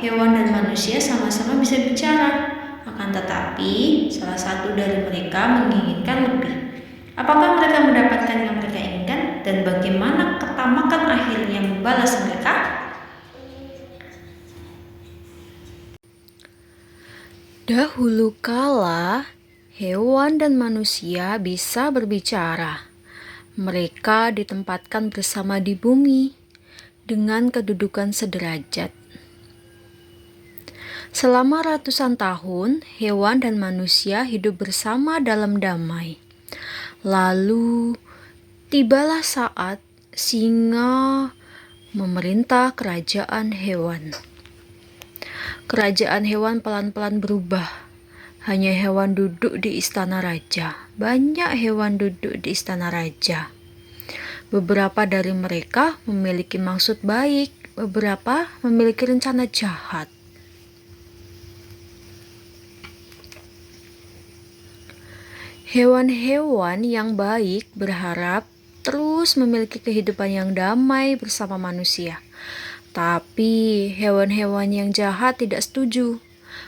hewan dan manusia sama-sama bisa bicara. Akan tetapi, salah satu dari mereka menginginkan lebih. Apakah mereka mendapatkan yang mereka inginkan dan bagaimana ketamakan akhirnya membalas mereka? Dahulu kala, hewan dan manusia bisa berbicara. Mereka ditempatkan bersama di bumi dengan kedudukan sederajat. Selama ratusan tahun, hewan dan manusia hidup bersama dalam damai. Lalu, tibalah saat singa memerintah kerajaan hewan. Kerajaan hewan pelan-pelan berubah. Hanya hewan duduk di istana raja. Banyak hewan duduk di istana raja. Beberapa dari mereka memiliki maksud baik, beberapa memiliki rencana jahat. Hewan-hewan yang baik berharap terus memiliki kehidupan yang damai bersama manusia. Tapi hewan-hewan yang jahat tidak setuju.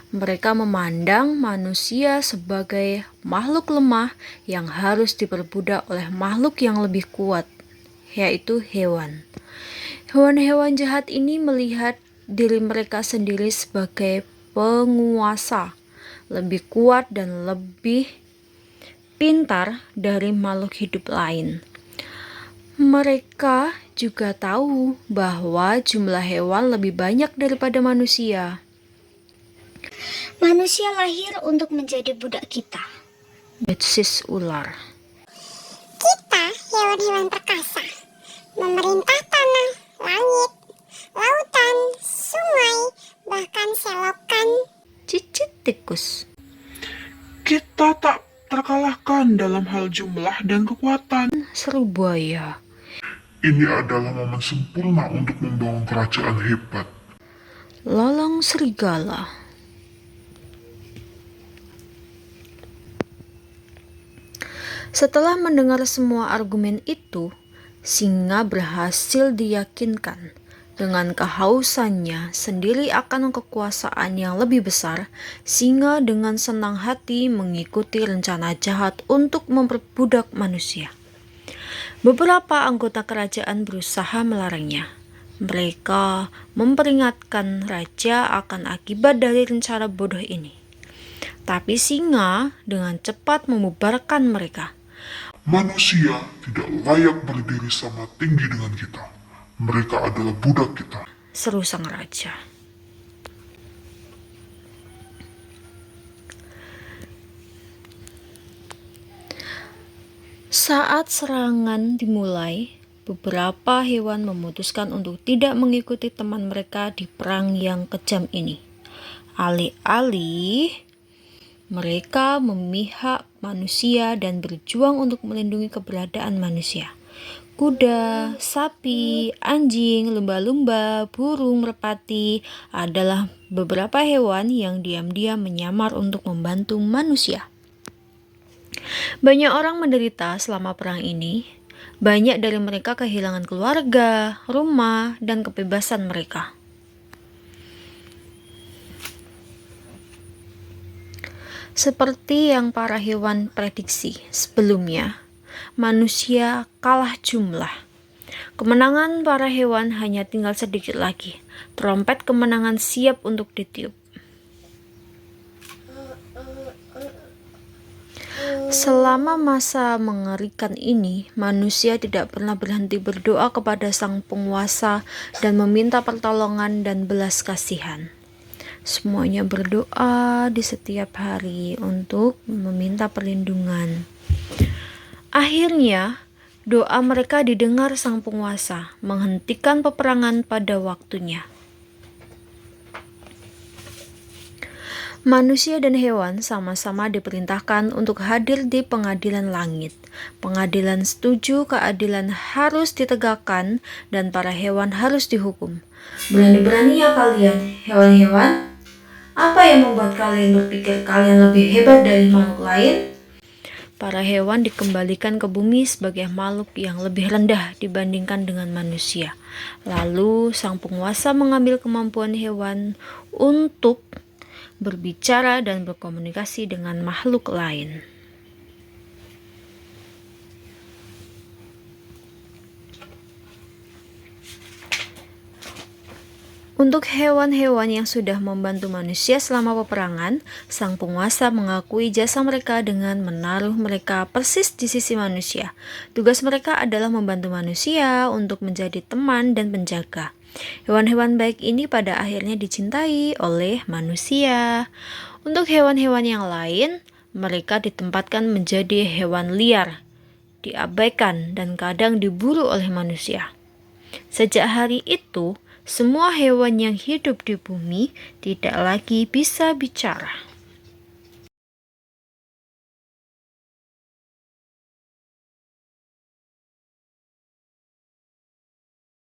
Mereka memandang manusia sebagai makhluk lemah yang harus diperbudak oleh makhluk yang lebih kuat, yaitu hewan. Hewan-hewan jahat ini melihat diri mereka sendiri sebagai penguasa, lebih kuat dan lebih pintar dari makhluk hidup lain. Mereka juga tahu bahwa jumlah hewan lebih banyak daripada manusia. Manusia lahir untuk menjadi budak kita. Desis ular. Kita hewan-hewan perkasa, memerintah tanah, langit, lautan, sungai, bahkan selokan. Cicit tikus. Kita tak terkalahkan dalam hal jumlah dan kekuatan. Seru buaya. Ini adalah momen sempurna untuk membangun kerajaan hebat. Lalang serigala. Setelah mendengar semua argumen itu, singa berhasil diyakinkan. Dengan kehausannya sendiri akan kekuasaan yang lebih besar, singa dengan senang hati mengikuti rencana jahat untuk memperbudak manusia. Beberapa anggota kerajaan berusaha melarangnya. Mereka memperingatkan raja akan akibat dari rencana bodoh ini. Tapi singa dengan cepat membubarkan mereka. Manusia tidak layak berdiri sama tinggi dengan kita. Mereka adalah budak kita. Seru sang raja. Saat serangan dimulai, beberapa hewan memutuskan untuk tidak mengikuti teman mereka di perang yang kejam ini. Alih-alih, mereka memihak manusia dan berjuang untuk melindungi keberadaan manusia. Kuda, sapi, anjing, lumba-lumba, burung merpati adalah beberapa hewan yang diam-diam menyamar untuk membantu manusia. Banyak orang menderita selama perang ini. Banyak dari mereka kehilangan keluarga, rumah, dan kebebasan mereka. Seperti yang para hewan prediksi sebelumnya, manusia kalah jumlah. Kemenangan para hewan hanya tinggal sedikit lagi. Trompet kemenangan siap untuk ditiup. Selama masa mengerikan ini, manusia tidak pernah berhenti berdoa kepada sang penguasa dan meminta pertolongan dan belas kasihan. Semuanya berdoa di setiap hari untuk meminta perlindungan. Akhirnya, doa mereka didengar sang penguasa, menghentikan peperangan pada waktunya. Manusia dan hewan sama-sama diperintahkan untuk hadir di pengadilan langit. Pengadilan setuju keadilan harus ditegakkan dan para hewan harus dihukum. Berani-beraninya kalian, hewan-hewan? Apa yang membuat kalian berpikir kalian lebih hebat dari makhluk lain? para hewan dikembalikan ke bumi sebagai makhluk yang lebih rendah dibandingkan dengan manusia. Lalu sang penguasa mengambil kemampuan hewan untuk berbicara dan berkomunikasi dengan makhluk lain. Untuk hewan-hewan yang sudah membantu manusia selama peperangan, sang penguasa mengakui jasa mereka dengan menaruh mereka persis di sisi manusia. Tugas mereka adalah membantu manusia untuk menjadi teman dan penjaga. Hewan-hewan baik ini pada akhirnya dicintai oleh manusia. Untuk hewan-hewan yang lain, mereka ditempatkan menjadi hewan liar, diabaikan, dan kadang diburu oleh manusia. Sejak hari itu, semua hewan yang hidup di bumi tidak lagi bisa bicara.